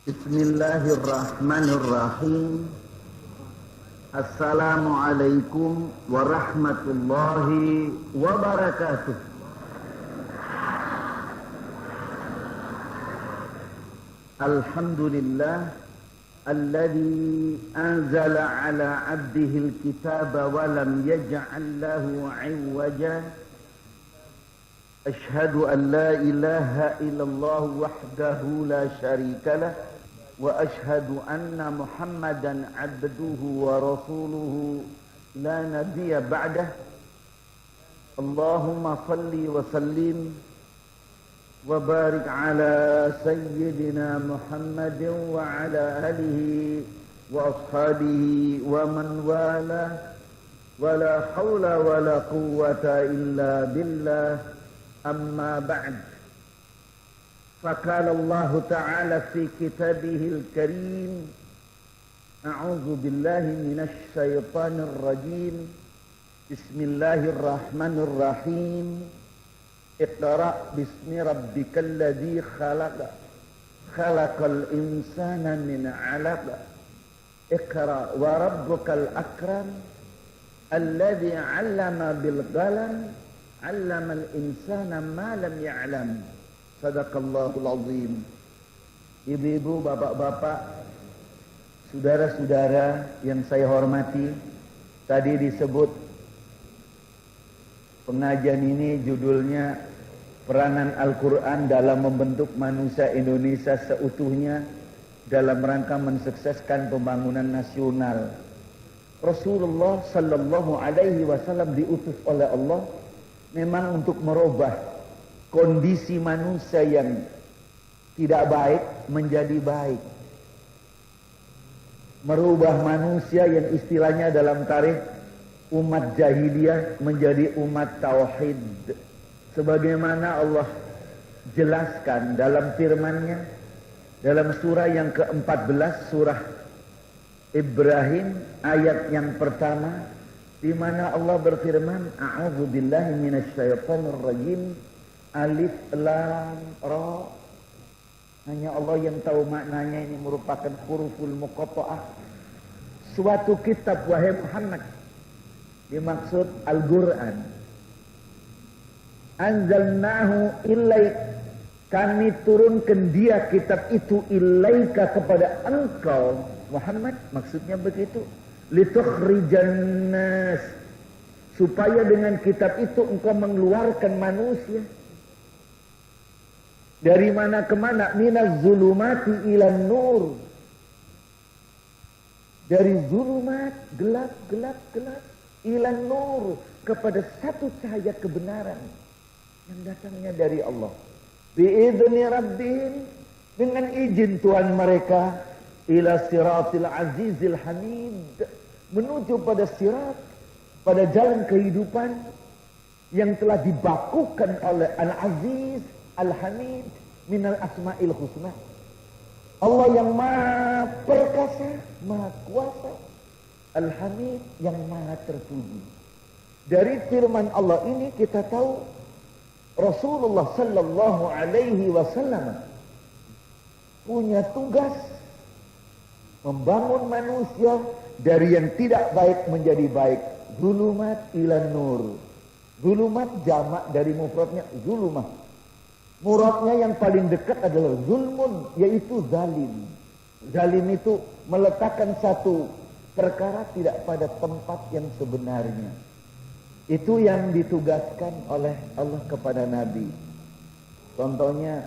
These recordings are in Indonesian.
Bismillahirrahmanirrahim. Assalamualaikum warahmatullahi wabarakatuh. Alhamdulillah alladzi anzala ala 'abdihi al-kitaba wa lam yaj'al lahu 'iwaja. Ashhadu an la ilaha illallah wahdahu la syarika lah wa ashhadu anna Muhammadan 'abduhu wa rasuluhu la nabiyya ba'dah. Allahumma salli wa sallim wa barik ala sayyidina Muhammadin wa ala alihi wa ashabihi wa man wala wa la hawla wa la quwwata illa billah. Amma ba'd. فقال الله تعالى في كتابه الكريم أعوذ بالله من الشيطان الرجيم بسم الله الرحمن الرحيم اقرأ باسم ربك الذي خلق خلق الإنسان من علق اقرأ وربك الأكرم الذي علم بالقلم علم الإنسان ما لم يعلم. Sadaqallahul azim. Ibu-ibu, bapak-bapak, saudara-saudara yang saya hormati, tadi disebut pengajian ini judulnya Peranan Al-Quran dalam membentuk manusia Indonesia seutuhnya dalam rangka mensukseskan pembangunan nasional. Rasulullah sallallahu alaihi wasallam diutus oleh Allah memang untuk merubah kondisi manusia yang tidak baik menjadi baik. Merubah manusia yang istilahnya dalam tarikh umat jahiliyah menjadi umat tauhid. Sebagaimana Allah jelaskan dalam firman-Nya dalam surah yang ke-14, surah Ibrahim ayat yang pertama, di mana Allah berfirman, A'udzubillahi minasyaitonir rajim. Alif lam ra. Hanya Allah yang tahu maknanya. Ini merupakan huruful muqatta'ah. Suatu kitab wahai Muhammad, dimaksud Al-Quran. Anzalnahu ilaik, kami turunkan dia kitab itu ilaika kepada engkau Muhammad. Maksudnya begitu, litukhrijan nas, supaya dengan kitab itu engkau mengeluarkan manusia dari mana ke mana? Minaz zulumati ilan nur. Dari zulumat, gelap, ilan nur, kepada satu cahaya kebenaran yang datangnya dari Allah. Bi'idzni rabbihim, dengan izin Tuhan mereka, ila siratil azizil hamid, menuju pada sirat, pada jalan kehidupan yang telah dibakukan oleh Al-Aziz Al-Hamid minal asma'il husna. Allah yang maha perkasa, maha kuasa. Al-Hamid yang maha terpuji. Dari firman Allah ini kita tahu Rasulullah sallallahu alaihi wasallam punya tugas membangun manusia dari yang tidak baik menjadi baik. Zulumat ilan nur. Zulumat jamak dari mufradnya zulumah. Muradnya yang paling dekat adalah zulmun, yaitu zalim. Zalim itu meletakkan satu perkara tidak pada tempat yang sebenarnya. Itu yang ditugaskan oleh Allah kepada Nabi. Contohnya,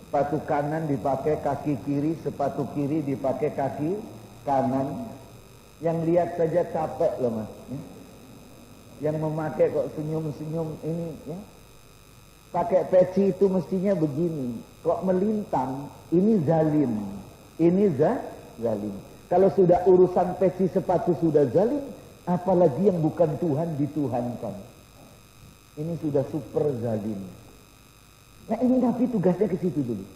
sepatu kanan dipakai kaki kiri, sepatu kiri dipakai kaki kanan. Yang lihat saja capek loh mas. Yang memakai kok senyum-senyum ini ya. Pakai peci itu mestinya begini. Kok melintang, ini zalim. Ini zalim. Kalau sudah urusan peci sepatu sudah zalim, apalagi yang bukan Tuhan dituhankan. Ini sudah super zalim. Nah ini Nabi tugasnya ke situ dulu.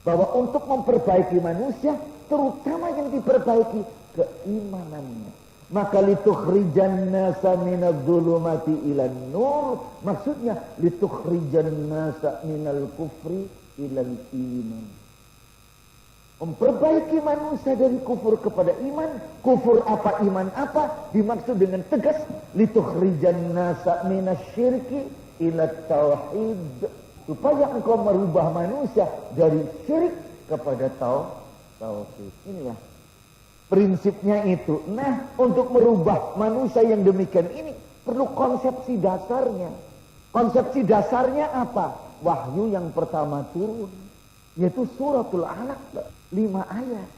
Bahwa untuk memperbaiki manusia, terutama yang diperbaiki keimanannya. Maka litukhrijan nasa minadz zulumati ilan nur, maksudnya litukhrijan nasa minal kufri ilal iman. Memperbaiki manusia dari kufur kepada iman. Kufur apa, iman apa? Dimaksud dengan tegas, litukhrijan nasa minasyirki ila tauhid. Supaya engkau merubah manusia dari syirik kepada tauhid. Inilah prinsipnya itu. Nah, untuk merubah manusia yang demikian ini perlu konsepsi dasarnya. Konsepsi dasarnya apa? Wahyu yang pertama turun, yaitu suratul Alaq, 5 ayat.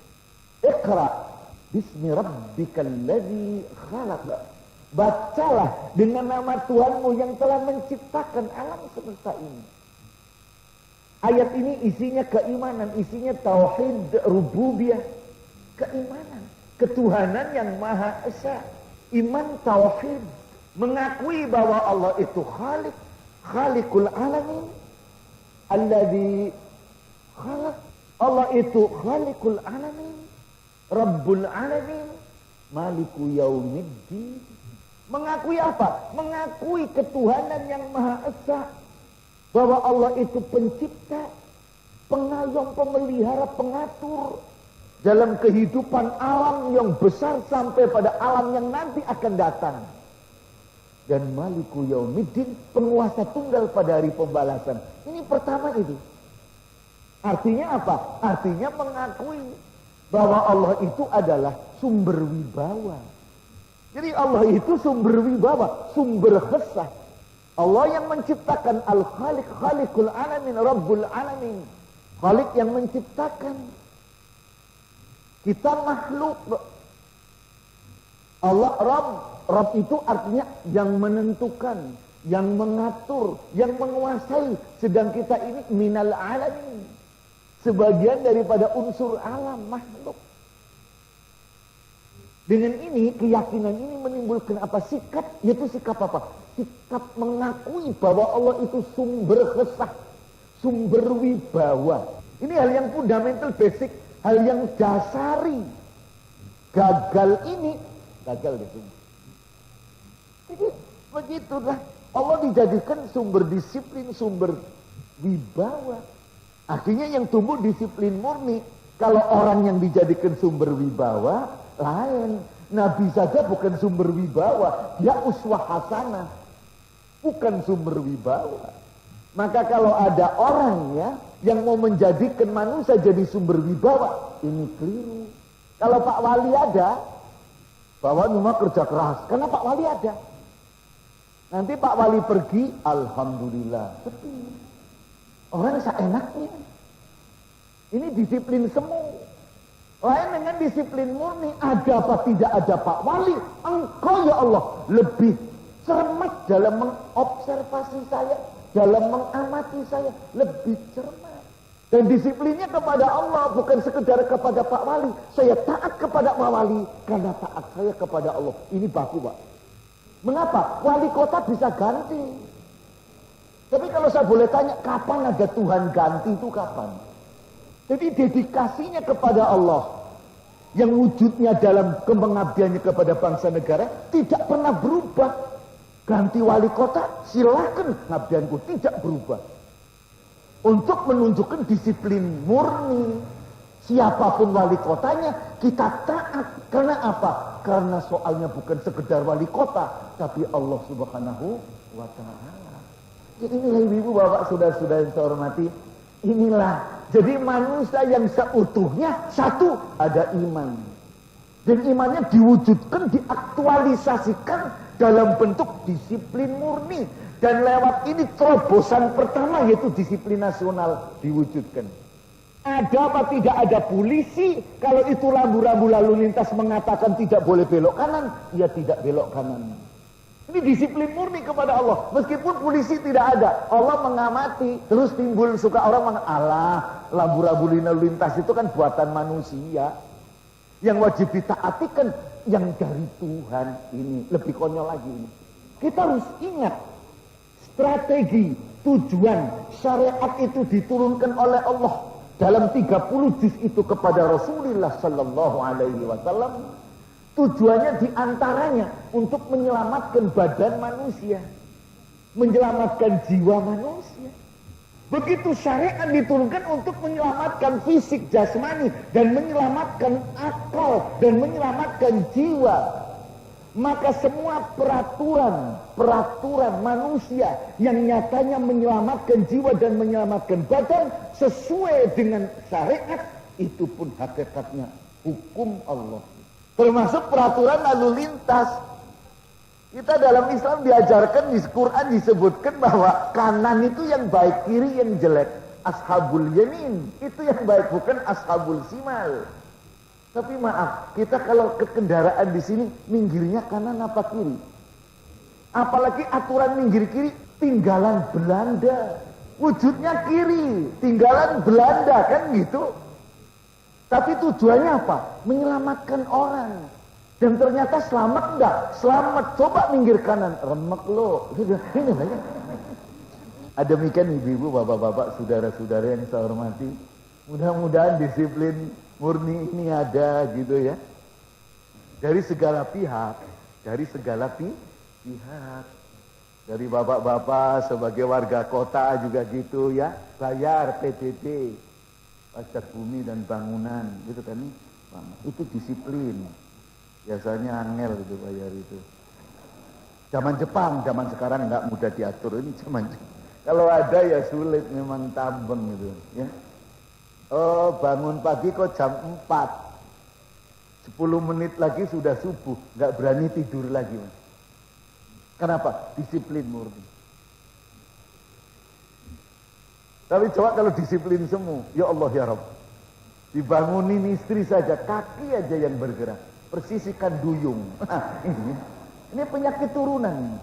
Iqra bismi rabbikal ladzi khalaq. Bacalah dengan nama Tuhanmu yang telah menciptakan alam semesta ini. Ayat ini isinya keimanan, isinya tauhid rububiyah, keimanan, ketuhanan yang maha esa. Iman tauhid, mengakui bahwa Allah itu khalik, khalikul alamin, alladzi khalaq. Allah itu khalikul alamin, rabbul alamin, maliku yaumiddin. Mengakui apa? Mengakui ketuhanan yang maha esa, bahwa Allah itu pencipta, pengayom, pemelihara, pengatur dalam kehidupan alam yang besar sampai pada alam yang nanti akan datang. Dan maliku yaumiddin, penguasa tunggal pada hari pembalasan. Ini pertama itu. Artinya apa? Artinya mengakui bahwa Allah itu adalah sumber wibawa. Jadi Allah itu sumber wibawa, sumber khesah. Allah yang menciptakan Al-Khaliq, Khalikul Alamin, Rabbul Alamin. Khalik yang menciptakan. Kita makhluk. Allah Rabb. Rabb itu artinya yang menentukan, yang mengatur, yang menguasai. Sedang kita ini minal alamin. Sebagian daripada unsur alam makhluk. Dengan ini, keyakinan ini menimbulkan apa? Sikap, yaitu sikap apa? Sikap mengakui bahwa Allah itu sumber khesah, sumber wibawa. Ini hal yang fundamental, basic, hal yang dasari. Gagal ini, gagal gitu. Jadi begitulah, Allah dijadikan sumber disiplin, sumber wibawa. Akhirnya yang tumbuh disiplin murni. Kalau orang yang dijadikan sumber wibawa, lain. Nabi saja bukan sumber wibawa, dia uswah hasanah, bukan sumber wibawa. Maka kalau ada orang ya yang mau menjadikan manusia jadi sumber wibawa, ini keliru. Kalau Pak Wali ada, bahwa memang kerja keras, karena Pak Wali ada. Nanti Pak Wali pergi, alhamdulillah, sepi. Orang seenaknya. Ini disiplin semu. Lain dengan disiplin murni. Ada apa tidak ada Pak Wali, engkau ya Allah lebih cermat dalam mengobservasi saya, dalam mengamati saya, lebih cermat. Dan disiplinnya kepada Allah, bukan sekedar kepada Pak Wali. Saya taat kepada Pak Wali karena taat saya kepada Allah. Ini baku, Pak. Mengapa? Wali kota bisa ganti. Tapi kalau saya boleh tanya, kapan ada Tuhan ganti itu kapan? Jadi dedikasinya kepada Allah yang wujudnya dalam pengabdiannya kepada bangsa negara tidak pernah berubah. Ganti wali kota, silakan, pengabdianku tidak berubah. Untuk menunjukkan disiplin murni, siapapun wali kotanya kita taat. Karena apa? Karena soalnya bukan sekedar wali kota, tapi Allah Subhanahu wa ta'ala. Jadi inilah ibu bapak saudara-saudara yang saya hormati, inilah. Jadi manusia yang seutuhnya satu, ada iman. Dan imannya diwujudkan, diaktualisasikan dalam bentuk disiplin murni. Dan lewat ini terobosan pertama yaitu disiplin nasional diwujudkan. Ada apa tidak ada polisi, kalau itu rambu-rambu lalu lintas mengatakan tidak boleh belok kanan, ya tidak belok kanan. Ini disiplin murni kepada Allah. Meskipun polisi tidak ada, Allah mengamati. Terus timbul suka orang mengatakan, alah, lambu-lambu lalu lintas itu kan buatan manusia. Yang wajib ditaati kan yang dari Tuhan. Ini lebih konyol lagi ini. Kita harus ingat strategi, tujuan, syariat itu diturunkan oleh Allah dalam 30 juz itu kepada Rasulullah sallallahu alaihi wasallam. Tujuannya diantaranya untuk menyelamatkan badan manusia, menyelamatkan jiwa manusia. Begitu syariat diturunkan untuk menyelamatkan fisik jasmani dan menyelamatkan akal dan menyelamatkan jiwa. Maka semua peraturan manusia yang nyatanya menyelamatkan jiwa dan menyelamatkan badan sesuai dengan syariat, itu pun hakikatnya hukum Allah. Termasuk peraturan lalu lintas. Kita dalam Islam diajarkan, di Quran disebutkan bahwa kanan itu yang baik, kiri yang jelek. Ashabul yamin itu yang baik, bukan ashabul simal. Tapi maaf, kita kalau ke kendaraan di sini minggirnya kanan apa kiri? Apalagi aturan minggir kiri, tinggalan Belanda. Wujudnya kiri, tinggalan Belanda, kan gitu. Tapi tujuannya apa? Menyelamatkan orang. Dan ternyata selamat enggak? Selamat, coba minggir kanan, remek lo. Ini banyak. Ada demikian ibu-ibu, bapak-bapak, saudara-saudara yang saya hormati. Mudah-mudahan disiplin murni ini ada gitu ya. Dari segala pihak. Dari bapak-bapak sebagai warga kota juga gitu ya. Bayar PDB, pajak bumi dan bangunan gitu kan. Itu disiplin. Biasanya angel gitu bayar itu. Zaman Jepang, zaman sekarang nggak mudah diatur. Ini zaman kalau ada ya sulit, memang tambeng gitu ya. Oh, bangun pagi kok jam 4. 10 menit lagi sudah subuh, nggak berani tidur lagi, Mas. Kenapa? Disiplin murni. Tapi coba kalau disiplin semua, ya Allah ya Rabb. Dibangunin istri saja, kaki aja yang bergerak. Persisikan duyung. Ini penyakit turunan.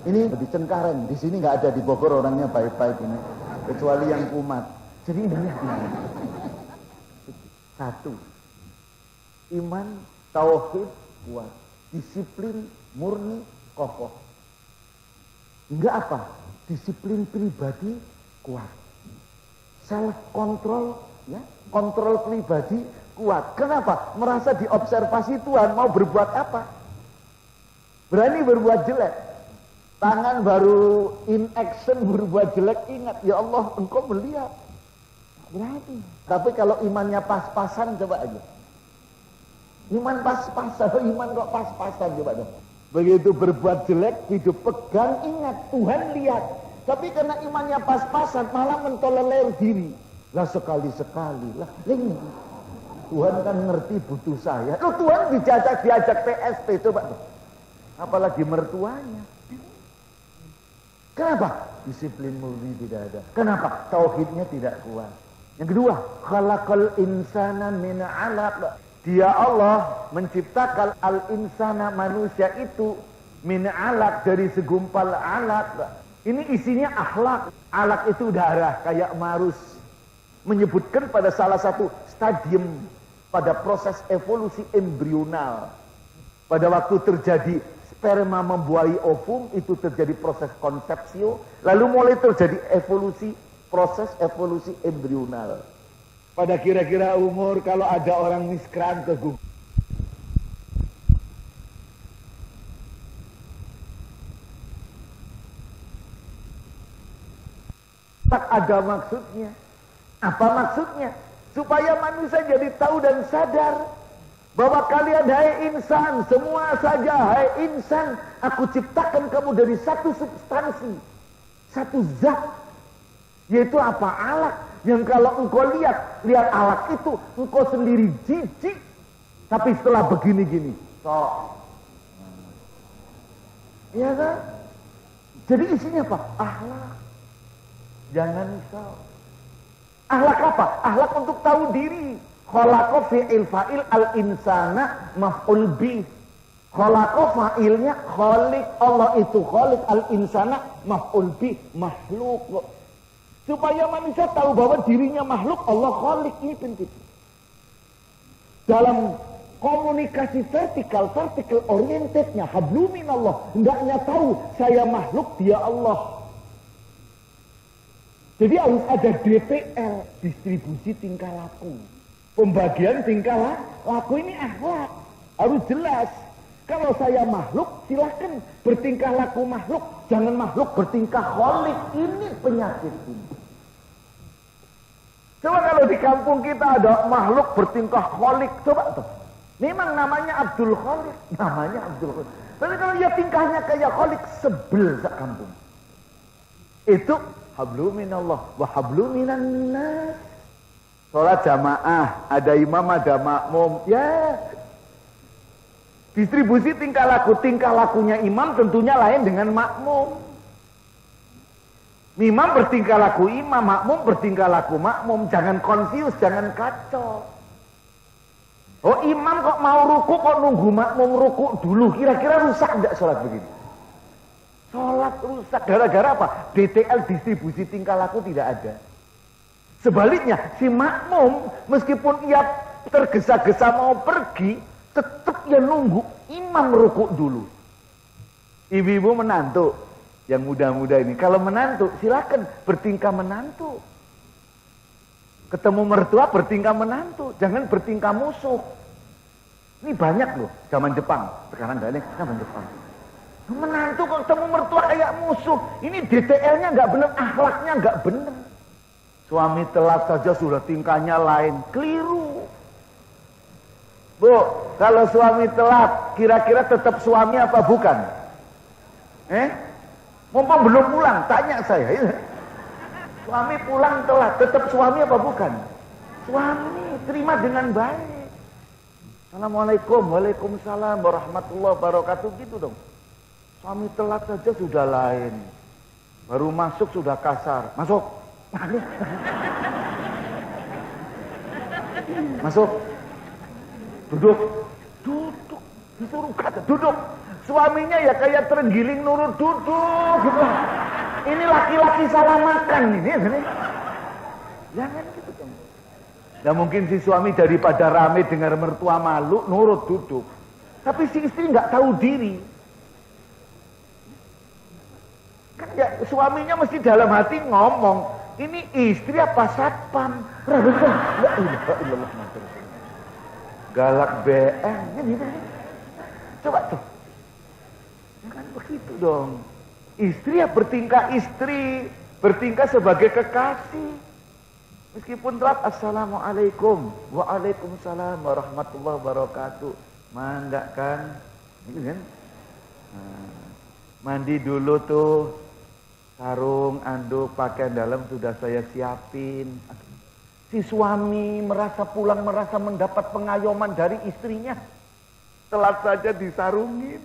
Ini di Cengkareng, di sini nggak ada, di Bogor orangnya baik-baik ini, kecuali yang kumat. Jadi ini. Satu, iman, tauhid kuat, disiplin murni kokoh. Enggak apa? Disiplin pribadi kuat, self control, ya, kontrol pribadi kuat. Kenapa? Merasa diobservasi Tuhan, mau berbuat apa? Berani berbuat jelek. Tangan baru in action berbuat jelek, ingat, ya Allah, Engkau melihat. Berani. Tapi kalau imannya pas-pasan, coba aja. Iman pas-pasan, iman kok pas-pasan, coba dong. Begitu berbuat jelek, hidup pegang, ingat, Tuhan lihat. Tapi karena imannya pas-pasan, malah mentolerir diri. Lah sekali-sekali, lah ini. Tuhan kan ngerti butuh saya. Loh, Tuhan diajak PSP, coba dong. Apalagi mertuanya. Kenapa? Disiplin murni tidak ada. Kenapa? Tauhidnya tidak kuat. Yang kedua, khalaqal insana min 'alaq. Dia Allah menciptakan al-insana, manusia itu, min 'alaq, dari segumpal 'alaq. Ini isinya akhlak. Alaq itu darah, kayak marus. Menyebutkan pada salah satu stadium pada proses evolusi embrional. Pada waktu terjadi sperma membuahi ovum, itu terjadi proses konsepsio, lalu mulai terjadi proses evolusi embrional. Pada kira-kira umur, kalau ada orang miskran teguh, tak ada maksudnya. Apa maksudnya? Supaya manusia jadi tahu dan sadar bahwa kalian, hai insan, semua saja, hai insan, aku ciptakan kamu dari satu substansi, satu zat, yaitu apa? Alaq. Yang kalau engkau lihat alaq itu, engkau sendiri jijik. Tapi setelah begini-gini, sok. Iya kan? Jadi isinya apa? Akhlak. Jangan sok. Akhlak apa? Akhlak untuk tahu diri. Khalaqa fi'il fa'il al-insana maf'ul bih. Khalaqa fa'ilnya khaliq. Allah itu khaliq, al-insana maf'ul bih, makhluk. Supaya manusia tahu bahwa dirinya makhluk, Allah khaliq. Ini penting. Dalam komunikasi vertikal orientednya, habluminallah, hendaknya tahu saya makhluk, dia Allah. Jadi harus ada DPL, distribusi tingkah laku. Pembagian tingkah laku ini akhlak. Harus jelas. Kalau saya makhluk, silahkan bertingkah laku makhluk. Jangan makhluk bertingkah kholik. Ini penyakit ini. Coba kalau di kampung kita ada makhluk bertingkah kholik. Coba tuh. Memang namanya Abdul Kholik. Namanya Abdul Kholik. Tapi kalau dia tingkahnya kayak kholik, sebel sak kampung. Itu hablu minallah wa hablu minan nas. Sholat jamaah, ada imam, ada makmum. Ya, distribusi tingkah lakunya imam tentunya lain dengan makmum. Imam bertingkah laku imam, makmum bertingkah laku makmum. Jangan konfus, jangan kacau. Oh, imam kok mau ruku, kok nunggu makmum ruku dulu. Kira-kira rusak enggak sholat begini? Sholat rusak. Gara-gara apa? DTL distribusi tingkah laku tidak ada. Sebaliknya, si makmum meskipun ia tergesa-gesa mau pergi, tetap dia nunggu imam rukuk dulu. Ibu-ibu menantu yang muda-muda ini, kalau menantu silakan bertingkah menantu. Ketemu mertua bertingkah menantu, jangan bertingkah musuh. Ini banyak loh, zaman Jepang. Sekarang enggak nih, zaman Jepang. Menantu kok ketemu mertua kayak musuh. Ini DTL-nya enggak benar, akhlaknya enggak benar. Suami telat saja sudah tingkahnya lain. Keliru. Bu, kalau suami telat, kira-kira tetap suami apa bukan? Mumpung belum pulang, tanya saya. Suami pulang telat, tetap suami apa bukan? Suami, terima dengan baik. Assalamualaikum, waalaikumsalam, warahmatullahi wabarakatuh, gitu dong. Suami telat saja sudah lain. Baru masuk sudah kasar. Masuk. Masuk. Duduk. Disuruh kata duduk. Suaminya ya kayak terenggiling nurut, duduk gitu. Ini laki-laki salah makan ini. Jangan gitu dong. Dan mungkin si suami daripada rame dengar mertua malu, nurut duduk. Tapi si istri nggak tahu diri. Kan ya suaminya mesti dalam hati ngomong, ini istri apa satpam? Galak BM. Coba tuh. Jangan begitu dong. Istri ya bertingkah istri, bertingkah sebagai kekasih. Meskipun telat, assalamualaikum, waalaikumsalam warahmatullahi wabarakatuh. Mangga kan? Gitu kan? Mandi dulu tuh. Sarung, anduk, pakaian dalam sudah saya siapin. Si suami merasa pulang, merasa mendapat pengayoman dari istrinya. Telat saja disarungin.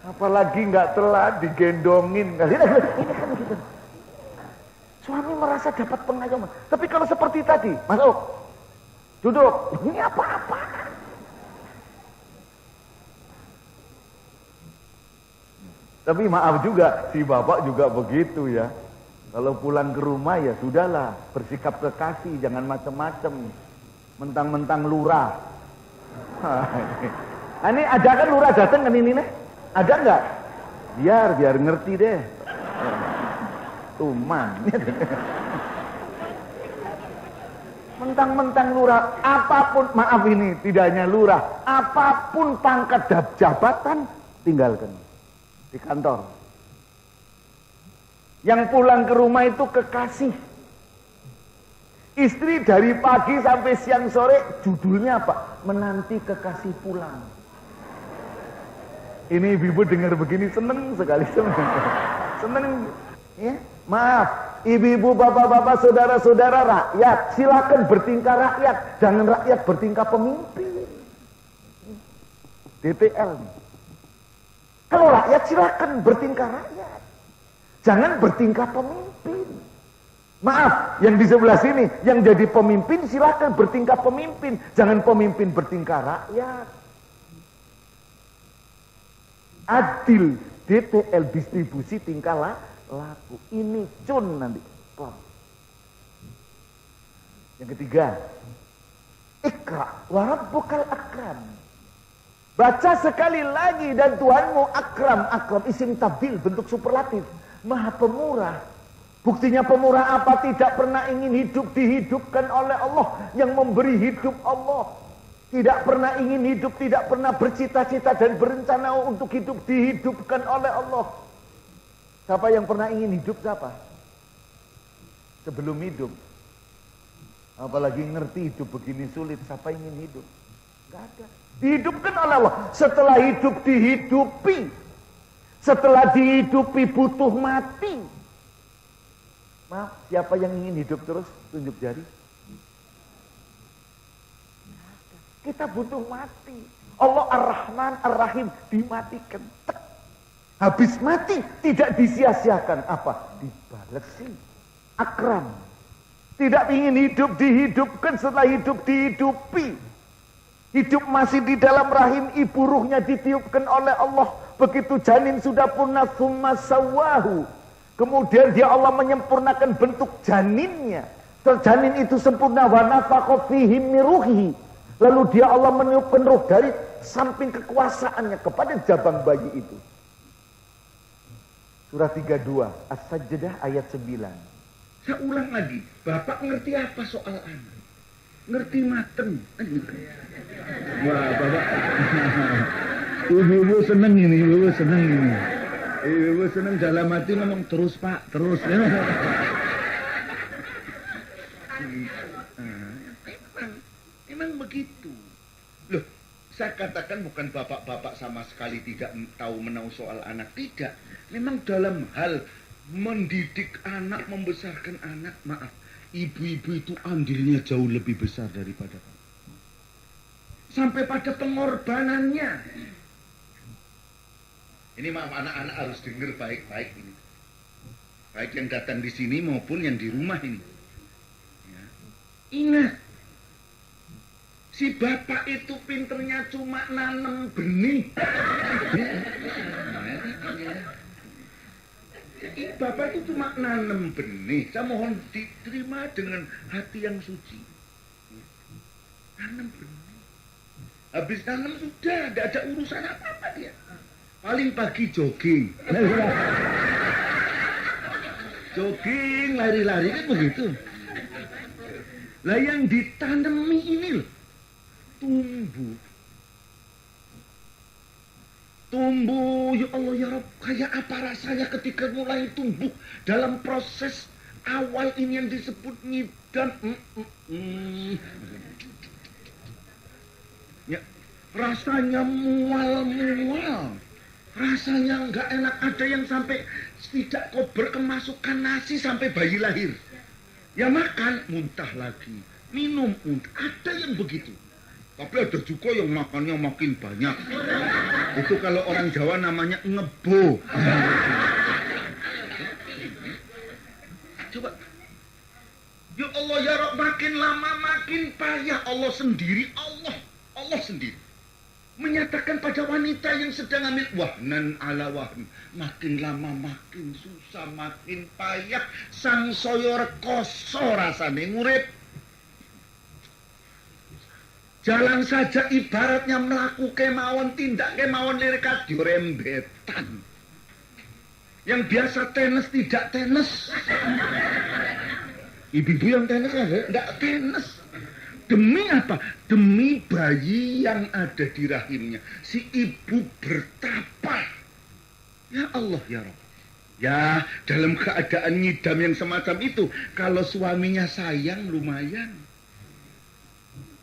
Apalagi nggak telat digendongin. Ini kan gitu. Suami merasa dapat pengayoman. Tapi kalau seperti tadi, masuk, duduk, ini apa-apa. Tapi maaf juga, si bapak juga begitu ya. Kalau pulang ke rumah ya sudahlah, bersikap kekasih, jangan macam-macam. Mentang-mentang lurah. Ini ada kan lurah datang kan ini nih? Ada nggak? Biar ngerti deh. Tuman. Mentang-mentang lurah, apapun, maaf ini tidak hanya lurah, apapun pangkat jabatan tinggalkan. Di kantor. Yang pulang ke rumah itu kekasih. Istri dari pagi sampai siang sore judulnya apa? Menanti kekasih pulang. Ini ibu-ibu dengar begini seneng sekali, seneng. Ya? Maaf, ibu-ibu, bapak-bapak, saudara-saudara rakyat, silakan bertingkah rakyat, jangan rakyat bertingkah pemimpin. DTL nih. Kalau rakyat silakan bertingkah rakyat. Jangan bertingkah pemimpin. Maaf, yang di sebelah sini, yang jadi pemimpin silakan bertingkah pemimpin. Jangan pemimpin bertingkah rakyat. Adil, DTL distribusi tingkah laku. Ini cun nanti. Yang ketiga, Iqra wa rabbukal akram. Baca sekali lagi, dan Tuhanmu akram. Akram isim tabdil, bentuk superlatif. Maha pemurah. Buktinya pemurah apa? Tidak pernah ingin hidup dihidupkan oleh Allah. Yang memberi hidup Allah. Tidak pernah ingin hidup, tidak pernah bercita-cita dan berencana untuk hidup, dihidupkan oleh Allah. Siapa yang pernah ingin hidup siapa? Sebelum hidup. Apalagi ngerti hidup begini sulit, siapa ingin hidup? Gak ada. Dihidupkan oleh Allah. Setelah hidup dihidupi. Setelah dihidupi butuh mati. Maaf, siapa yang ingin hidup terus? Tunjuk jari. Kita butuh mati. Allah Ar-Rahman Ar-Rahim dimatikan. Habis mati tidak disia-siakan. Apa? Dibalesi. Akram. Tidak ingin hidup dihidupkan, setelah hidup dihidupi. Hidup masih di dalam rahim ibu, ruhnya ditiupkan oleh Allah. Begitu janin sudah punah, summa sawahu. Kemudian dia Allah menyempurnakan bentuk janinnya. Janin itu sempurna, wa nafakha fihi min ruhihi. Lalu dia Allah meniupkan ruh dari samping kekuasaannya kepada jabang bayi itu. Surah 32, As-Sajdah ayat 9. Saya ulang lagi, Bapak ngerti apa soal anak? Ngerti mateng. Wah, Bapak. Ibu-ibu seneng ini, ibu-ibu seneng ini. Ibu-ibu seneng dalam hati ngomong terus Pak, terus. Memang begitu. Loh, saya katakan bukan bapak-bapak sama sekali tidak tahu menahu soal anak. Tidak. Memang dalam hal mendidik anak, membesarkan anak, maaf, ibu-ibu itu andilnya jauh lebih besar daripada bapak. Sampai pada pengorbanannya. Ini maaf, anak-anak harus dengar baik-baik ini. Baik yang datang di sini maupun yang di rumah ini. Ya. Ingat. Si bapak itu pinternya cuma nanam benih. Bapak itu cuma nanam benih. Saya mohon diterima dengan hati yang suci. Nanam benih. Habis nanam sudah, tidak ada urusan apa-apa dia. Paling pagi jogging. Jogging, lari-lari kan begitu. Lah yang ditanami ini loh. Tumbuh, ya Allah ya Rabb, kayak apa rasanya ketika mulai tumbuh dalam proses awal ini yang disebut ngidam. Ya, rasanya mual, rasanya nggak enak. Ada yang sampai tidak kober kemasukan nasi sampai bayi lahir. Ya makan, muntah lagi, minum, muntah. Ada yang begitu. Tapi ada juga yang makannya makin banyak. Itu kalau orang Jawa namanya ngebo. Coba. Ya Allah ya Rabb, makin lama makin payah. Allah sendiri, Allah sendiri menyatakan pada wanita yang sedang hamil, wahnan ala wahn, makin lama makin susah, makin payah, sang saya rekoso rasane ngurip. Jalan saja ibaratnya melaku kemauan, tindak kemauan lirik rembetan. Yang biasa tenis tidak tenis. Ibu-ibu yang tenis ada, tidak tenis. Demi apa? Demi bayi yang ada di rahimnya. Si ibu bertapa. Ya Allah ya Rabb. Ya, dalam keadaan ngidam yang semacam itu, kalau suaminya sayang lumayan.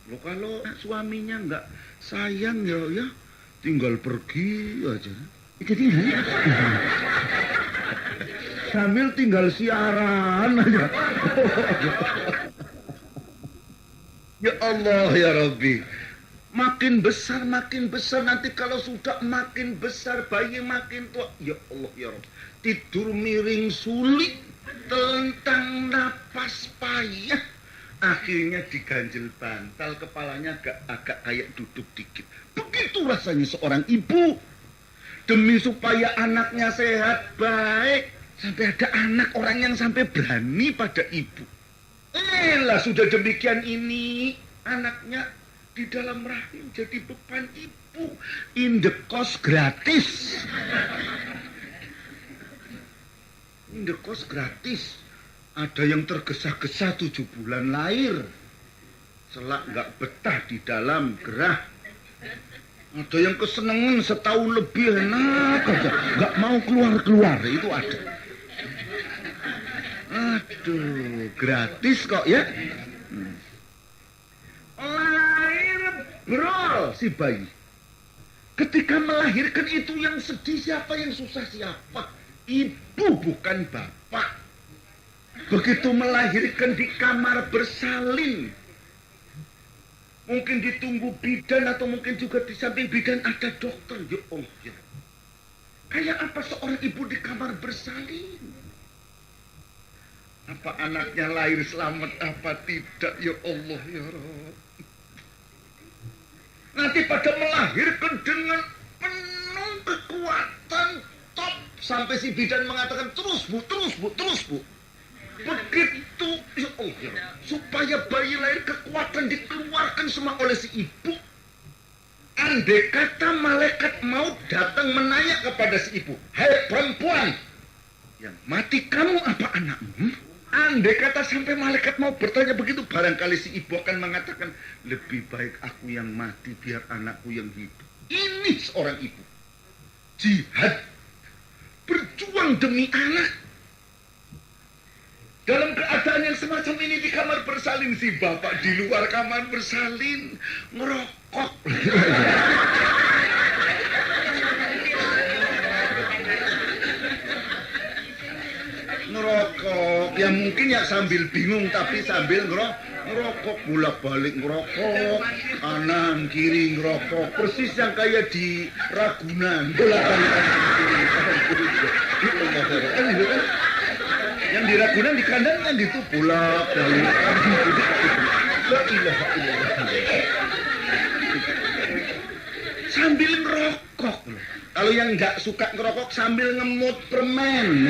Loh, kalau suaminya nggak sayang ya tinggal pergi aja. Jadi sambil tinggal siaran aja. Ya Allah ya Rabbi. Makin besar nanti kalau sudah makin besar bayi makin tua. Ya Allah ya Rabbi. Tidur miring sulit, telentang napas payah. Akhirnya diganjel bantal, kepalanya agak kayak duduk dikit. Begitu rasanya seorang ibu. Demi supaya anaknya sehat, baik. Sampai ada anak orang yang sampai berani pada ibu. Lah sudah demikian ini, anaknya di dalam rahim jadi beban ibu. Indekos gratis. Indekos gratis. Ada yang tergesa-gesa 7 bulan lahir. Selak nggak betah di dalam, gerah. Ada yang kesenangan setahun lebih enak aja, nggak mau keluar-keluar, itu ada. Aduh, gratis kok ya. Lahir brol si bayi. Ketika melahirkan itu yang sedih siapa, yang susah siapa? Ibu bukan bapak. Begitu melahirkan di kamar bersalin, mungkin ditunggu bidan atau mungkin juga di samping bidan ada dokter. Ya Allah, ya. Kayak apa seorang ibu di kamar bersalin? Apa anaknya lahir selamat apa tidak? Ya Allah, ya Rabb. Nanti pada melahirkan dengan penuh kekuatan top. Sampai si bidan mengatakan, terus bu, terus bu, terus bu. Begitu, ya Allah, supaya bayi lahir kekuatan dikeluarkan semua oleh si ibu. Andai kata malaikat maut datang menanya kepada si ibu, "Hai perempuan, yang mati kamu apa anakmu?" Andai kata sampai malaikat mau bertanya begitu, barangkali si ibu akan mengatakan, lebih baik aku yang mati biar anakku yang hidup. Ini seorang ibu. Jihad. Berjuang demi anak. Dalam keadaan yang semacam ini di kamar bersalin, si bapak di luar kamar bersalin ngerokok. Ngerokok, ya mungkin ya sambil bingung tapi sambil ngerokok, bolak-balik ngerokok, kanan kiri ngerokok, persis yang kayak di Ragunan, bolak-balik kanan kiri. Kan gitu kan? Yang di Ragunan di kanan kan gitu, bolak-balik kanan kiri. La ilaha illallah. Sambil ngerokok. Kalau yang nggak suka ngerokok sambil ngemut permen.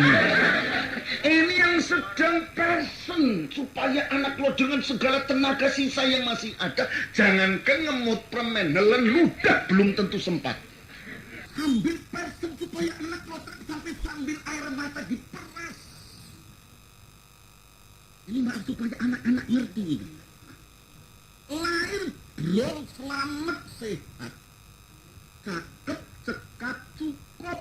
Ini yang sedang passion supaya anak lo dengan segala tenaga sisa yang masih ada, jangankan ngemut permen, nelen ludah belum tentu sempat. Ambil passion supaya anak lo sambil air mata diperas. Ini maaf supaya anak-anak ngerti ini. Lahir belum selamat sehat, cakep cekat cukup.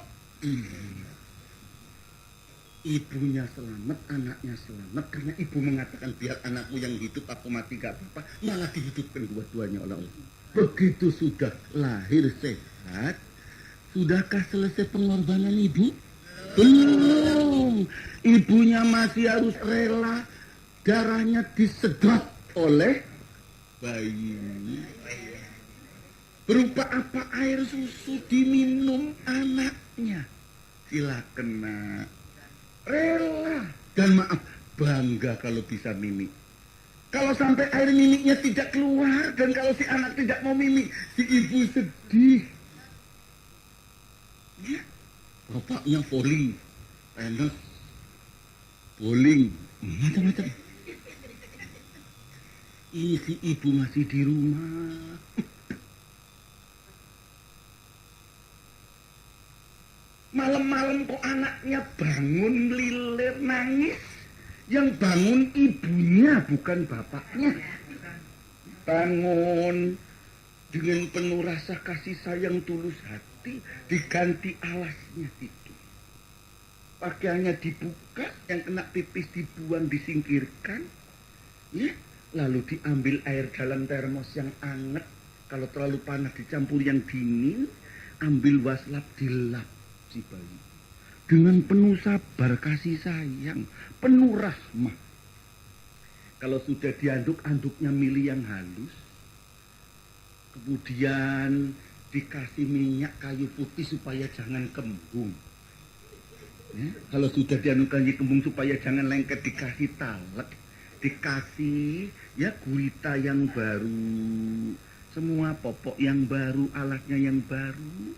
Ibunya selamat, anaknya selamat, karena ibu mengatakan biar anakmu yang hidup atau mati gak apa-apa, malah dihidupkan dua-duanya oleh Allah. Begitu sudah lahir sehat, sudahkah selesai pengorbanan ibu? Belum. Ibunya masih harus rela darahnya disedot oleh bayi. Berupa apa? Air susu diminum anaknya. Silakan nak. Rela. Dan maaf, bangga kalau bisa mimik. Kalau sampai air mimiknya tidak keluar, dan kalau si anak tidak mau mimik, si ibu sedih. Ya, bapaknya volley, tenis, bowling, macam-macam. Ini si ibu masih di rumah. Malam-malam kok anaknya bangun melilir nangis. Yang bangun ibunya bukan bapaknya. Bangun dengan penuh rasa kasih sayang tulus hati, diganti alasnya itu. Pakaiannya dibuka, yang kena pipis dibuang, disingkirkan. Ya, lalu diambil air dalam termos yang anget. Kalau terlalu panas dicampur yang dingin, ambil waslap dilap si bayi. Dengan penuh sabar, kasih sayang, penuh rahmah. Kalau sudah diaduk, anduknya milih yang halus. Kemudian dikasih minyak kayu putih supaya jangan kembung. Ya, kalau sudah diaduk kembung supaya jangan lengket, dikasih talek. Dikasih ya gurita yang baru. Semua popok yang baru, alatnya yang baru.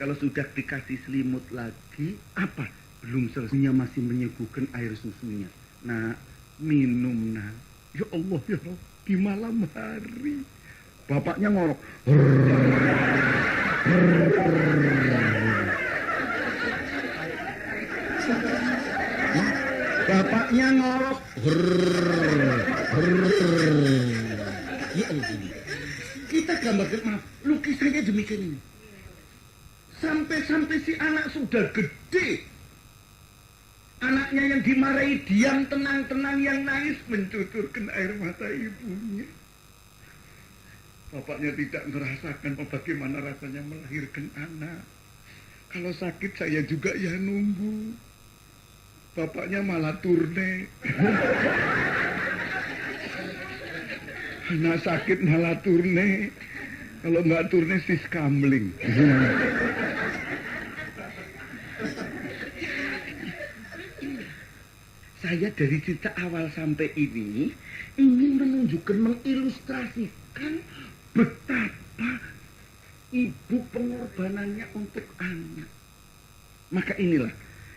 Kalau sudah dikasih selimut lagi, apa? Belum selesainya masih menyuguhkan air susunya. Nah, minum nah. Ya Allah, ya Allah, di malam hari. Bapaknya ngorok. Bapaknya ngorok. Kita gambarkan, maaf, lukisannya demikian ini. Sampai-sampai si anak sudah gede. Anaknya yang dimarahi diam tenang-tenang, yang nangis mencucurkan air mata ibunya. Bapaknya tidak merasakan bagaimana rasanya melahirkan anak. Kalau sakit saya juga ya nunggu. Bapaknya malah turne. Anak sakit malah turne. Kalau nggak turne sis kamling. Saya dari cerita awal sampai ini ingin menunjukkan, mengilustrasikan betapa ibu pengorbanannya untuk anak. Maka inilah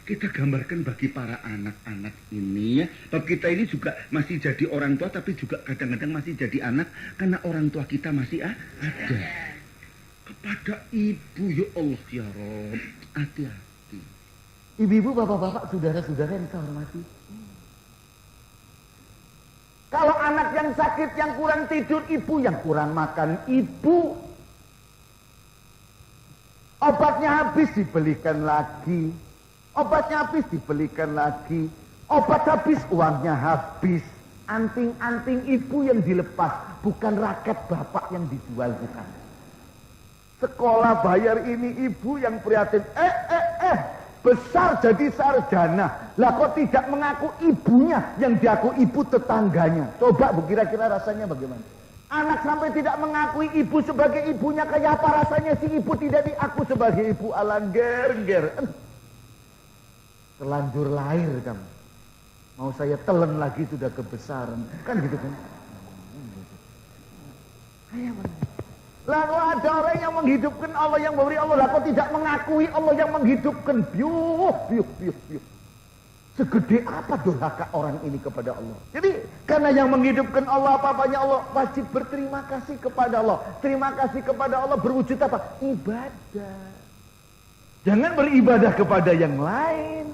kita gambarkan bagi para anak-anak ini ya. Bagi kita ini juga masih jadi orang tua, tapi juga kadang-kadang masih jadi anak karena orang tua kita masih ada. Kepada ibu, ya Allah ya Rob, hati-hati. Ibu-ibu, bapak-bapak, saudara-saudara yang saya hormati. Kalau anak yang sakit, yang kurang tidur, ibu yang kurang makan, ibu. Obatnya habis dibelikan lagi. Obatnya habis dibelikan lagi. Obat habis, uangnya habis. Anting-anting ibu yang dilepas, bukan raket bapak yang dijual, bukan. Sekolah bayar ini ibu yang prihatin. Besar jadi sarjana. Lah kok tidak mengaku ibunya, yang diaku ibu tetangganya. Coba bu, kira-kira rasanya bagaimana? Anak sampai tidak mengakui ibu sebagai ibunya, kayak apa rasanya si ibu tidak diaku sebagai ibu? Alangger-ger. Terlanjur lahir kamu. Mau saya telan lagi sudah kebesaran. Kan gitu kan? Kayak mana? Lalu ada orang yang menghidupkan Allah, yang memberi Allah. Lah kok tidak mengakui Allah yang menghidupkan? Biuh. Segede apa durhaka orang ini kepada Allah. Jadi karena yang menghidupkan Allah, apa-apanya Allah, wajib berterima kasih kepada Allah. Terima kasih kepada Allah berwujud apa? Ibadah. Jangan beribadah kepada yang lain.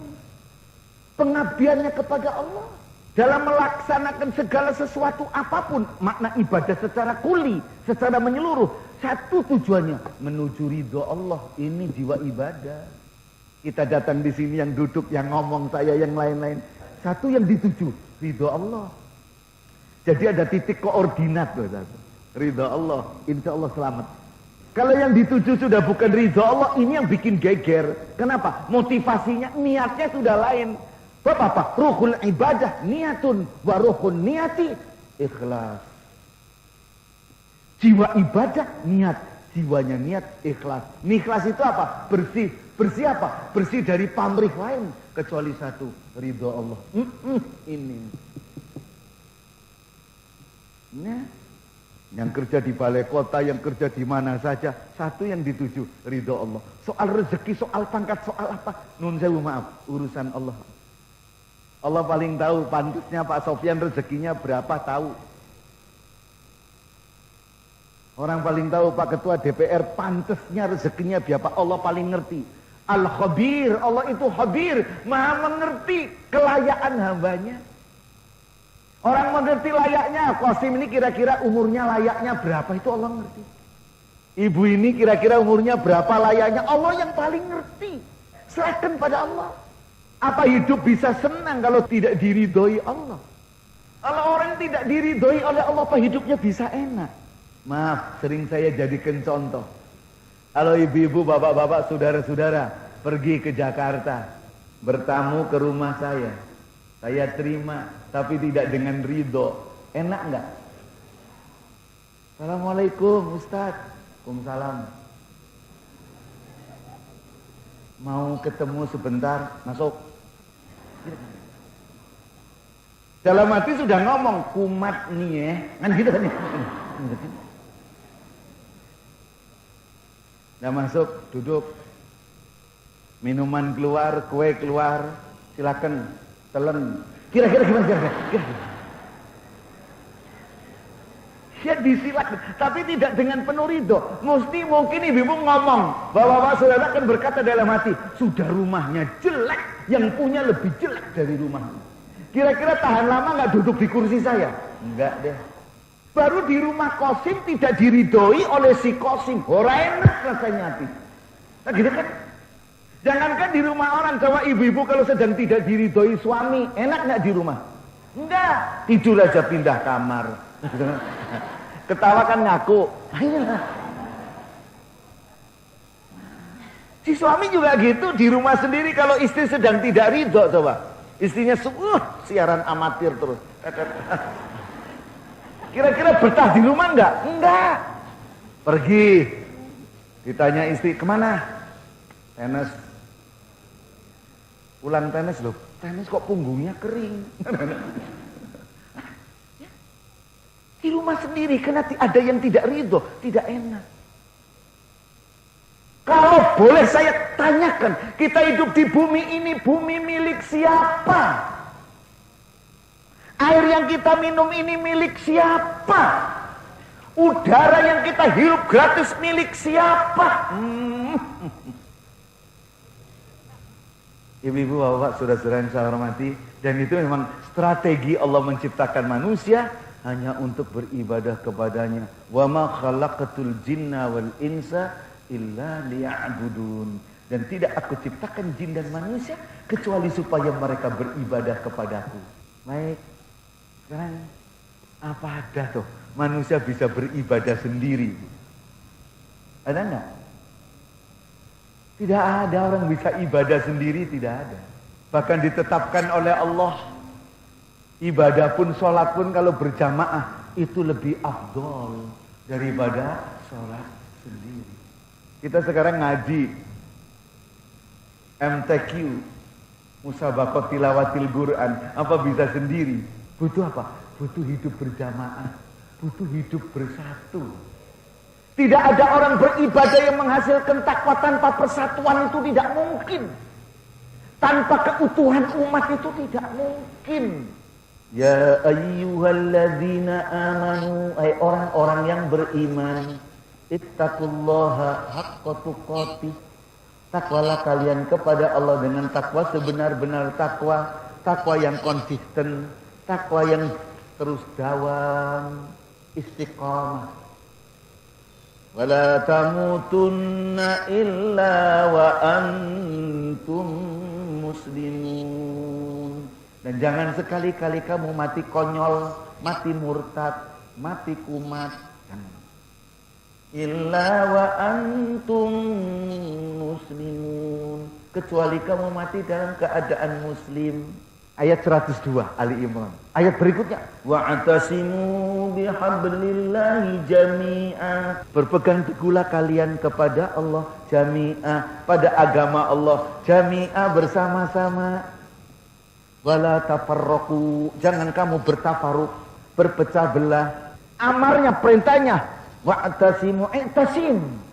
Pengabdiannya kepada Allah. Dalam melaksanakan segala sesuatu apapun, makna ibadah secara kuli, secara menyeluruh, satu tujuannya menuju ridho Allah. Ini jiwa ibadah. Kita datang di sini, yang duduk, yang ngomong, saya, yang lain-lain, satu yang dituju ridho Allah. Jadi ada titik koordinat, ridho Allah, insya Allah selamat. Kalau yang dituju sudah bukan ridho Allah, ini yang bikin geger. Kenapa? Motivasinya, niatnya sudah lain. Bapak, ruhul ibadah niatun, wa ruhun niati ikhlas. Jiwa ibadah niat, jiwanya niat ikhlas. Ikhlas itu apa? Bersih. Bersih apa? Bersih dari pamrih lain kecuali satu, ridho Allah. Ini. Nah, yang kerja di balai kota, yang kerja di mana saja, satu yang dituju, ridho Allah. Soal rezeki, soal pangkat, soal apa? Nun sewu, maaf, urusan Allah. Allah paling tahu, pantasnya Pak Sofyan rezekinya berapa tahu. Orang paling tahu Pak Ketua DPR pantasnya rezekinya berapa, Allah paling ngerti. Al-Khabir, Allah itu Khabir, Maha mengerti kelayakan hambanya. Orang mengerti layaknya, Qasim ini kira-kira umurnya layaknya berapa, itu Allah ngerti. Ibu ini kira-kira umurnya berapa layaknya, Allah yang paling ngerti. Serahkan pada Allah. Apa hidup bisa senang kalau tidak diridhoi Allah? Kalau orang tidak diridhoi oleh Allah, apa hidupnya bisa enak? Maaf, sering saya jadikan contoh. Kalau ibu-ibu, bapak-bapak, saudara-saudara pergi ke Jakarta, bertamu ke rumah saya terima, tapi tidak dengan ridho, enak enggak? Assalamualaikum Ustaz. Waalaikumsalam. Mau ketemu sebentar, masuk. Dalam hati sudah ngomong, kumat nih ya, kan gitu kan. Udah masuk, duduk. Minuman keluar, kue keluar, silakan telan. Kira-kira gimana kira-kira? Ya disilakan, tapi tidak dengan penuh ridho. Mesti mungkin ibu ngomong, bapak-bapak saudara kan berkata dalam hati, sudah rumahnya jelek, yang punya lebih jelek dari rumahnya. Kira-kira tahan lama nggak duduk di kursi saya? Enggak deh. Baru di rumah Qasim tidak diridhoi oleh si Qasim. Ora enak rasanya hati. Nah gitu kan? Jangankan di rumah orang Jawa, ibu-ibu kalau sedang tidak diridhoi suami, enak nggak di rumah? Enggak, tidur aja pindah kamar. Ketawa kan ngaku. Si suami juga gitu, di rumah sendiri kalau istri sedang tidak ridho, coba. Istrinya siaran amatir terus. Kira-kira betah di rumah enggak? Enggak. Pergi. Ditanya istri, kemana? Tenis. Pulang tenis loh. Tenis kok punggungnya kering. Di rumah sendiri, karena ada yang tidak ridho, tidak enak. Kalau boleh saya tanyakan, kita hidup di bumi ini, bumi milik siapa? Air yang kita minum ini milik siapa? Udara yang kita hirup gratis milik siapa? Ibu-ibu, bapak, saudara-saudara yang saya hormati, dan itu memang strategi Allah menciptakan manusia hanya untuk beribadah kepadanya. Wa ma khalaqatul jinna wal insa illa liya'budun. Dan tidak aku ciptakan jin dan manusia kecuali supaya mereka beribadah kepadaku. Baik. Sekarang apa ada tuh manusia bisa beribadah sendiri? Ada enggak? Tidak ada orang bisa ibadah sendiri, tidak ada. Bahkan ditetapkan oleh Allah, ibadah pun, sholat pun kalau berjamaah itu lebih afdol daripada sholat sendiri. Kita sekarang ngaji MTQ, Musabaqah Tilawatil Quran, apa bisa sendiri? Butuh apa? Butuh hidup berjamaah, butuh hidup bersatu. Tidak ada orang beribadah yang menghasilkan takwa tanpa persatuan, itu tidak mungkin. Tanpa keutuhan umat itu tidak mungkin. Ya ayyuhalladzina amanu, hai orang-orang yang beriman, ittaqullaha haqqa tuqatih. Takwalah kalian kepada Allah dengan takwa sebenar-benar takwa, takwa yang konsisten, takwa yang terus dawam, istiqamah. Wala tamutunna illa wa antum muslimun. Dan jangan sekali-kali kamu mati konyol, mati murtad, mati kumat. Jangan. Illa wa antum muslimun. Kecuali kamu mati dalam keadaan muslim. Ayat 102 Ali Imran. Ayat berikutnya, wa'tasimu bihablillahi jami'a. Berpegang teguhlah kalian kepada Allah jami'a, pada agama Allah jami'a, bersama-sama. Wala tafarraqu, jangan kamu bertafarruq, berpecah belah. Amarnya, perintahnya, wa'tasimu, i'tasim.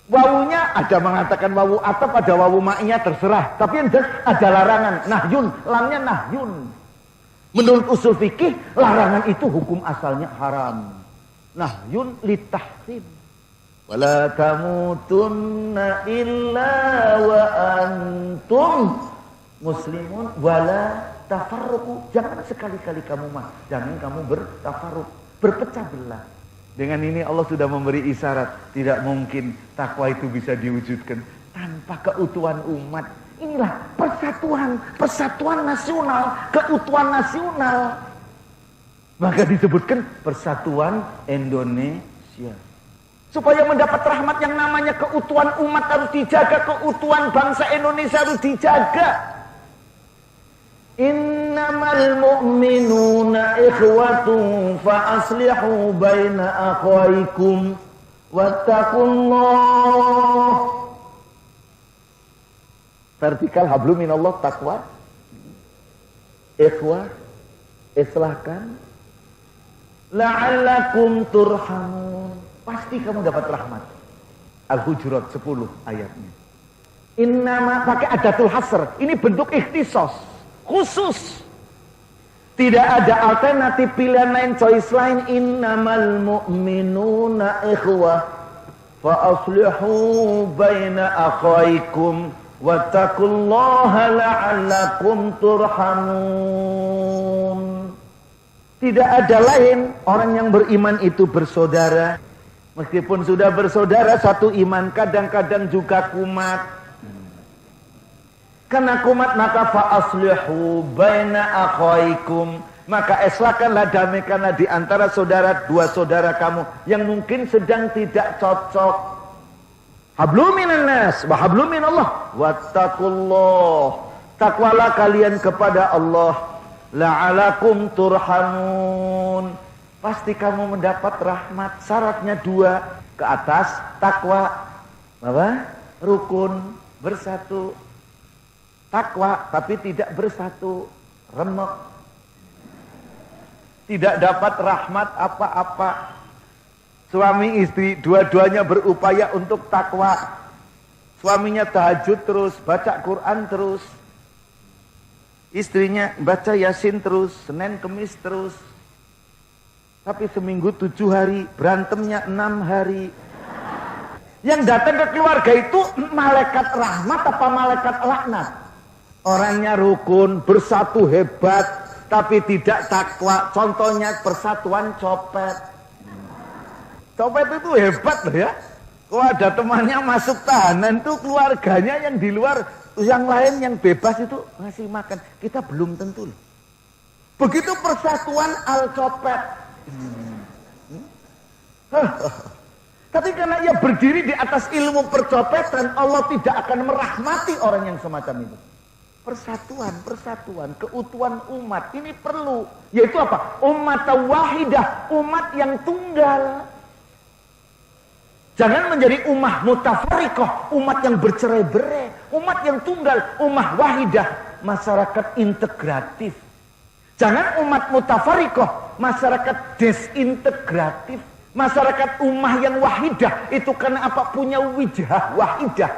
Wawunya ada mengatakan wawu atap, ada wawu ma'iyah, terserah. Tapi yang jelas ada larangan, nahyun, lamnya nahyun. Menurut usul fikih, larangan itu hukum asalnya haram. Nahyun litahrim. Wala tamutunna illa wa antum muslimun wala tafarruqu. Jangan sekali-kali kamu jangan kamu bertafarruq, berpecah belah. Dengan ini Allah sudah memberi isyarat, tidak mungkin takwa itu bisa diwujudkan tanpa keutuhan umat. Inilah persatuan nasional, keutuhan nasional. Maka disebutkan persatuan Indonesia. Supaya mendapat rahmat yang namanya keutuhan umat harus dijaga, keutuhan bangsa Indonesia harus dijaga. Innamal mu'minuna ikhwatun fa aslihu baina akhwaikum wattaqullah. Vertikal hablum minallah, takwa, ikhwah, islahkan, la'allakum turhamun, pasti kamu dapat rahmat. Al-Hujurat 10 ayatnya. Innama, pakai adatul hasr, ini bentuk ikhtisos khusus, tidak ada alternatif pilihan lain, choice lain. Innamal mu'minuna ikhwah fa aslihu baina akhwaikum wattaqullaha la'allakum turhamun. Tidak ada lain, orang yang beriman itu bersaudara. Meskipun sudah bersaudara satu iman, kadang-kadang juga kumat. Karena kumat maka fa'aslihu baina akhaikum. Maka eslakanlah, damaikanlah di antara dua saudara kamu yang mungkin sedang tidak cocok. Hablum minan nas wa hablum minallah wattaqullah. Takwalah kalian kepada Allah. La'alakum turhamun. Pasti kamu mendapat rahmat. Syaratnya 2. Ke atas takwa. Apa? Rukun. Bersatu. Takwa tapi tidak bersatu. Remek. Tidak dapat rahmat apa-apa. Suami istri dua-duanya berupaya untuk takwa. Suaminya tahajud terus. Baca Quran terus. Istrinya baca Yasin terus, Senin Kemis terus. Tapi seminggu 7 hari, berantemnya 6 hari. Yang datang ke keluarga itu malaikat rahmat apa malaikat laknat? Orangnya rukun, bersatu hebat, tapi tidak takwa. Contohnya persatuan copet. Copet itu hebat loh ya. Kalau ada temannya masuk tahanan itu keluarganya yang di luar, yang lain yang bebas itu ngasih makan. Kita belum tentu loh. Begitu persatuan al-copet. Tapi karena ia berdiri di atas ilmu percopetan, Allah tidak akan merahmati orang yang semacam itu. Persatuan, keutuhan umat ini perlu. Yaitu apa? Umat wahidah, umat yang tunggal. Jangan menjadi ummah mutafarriqah, umat yang bercerai-berai, umat yang tunggal, ummah wahidah, masyarakat integratif. Jangan umat mutafarriqah, masyarakat desintegratif. Masyarakat ummah yang wahidah itu karena apa? Punya wijhah wahidah.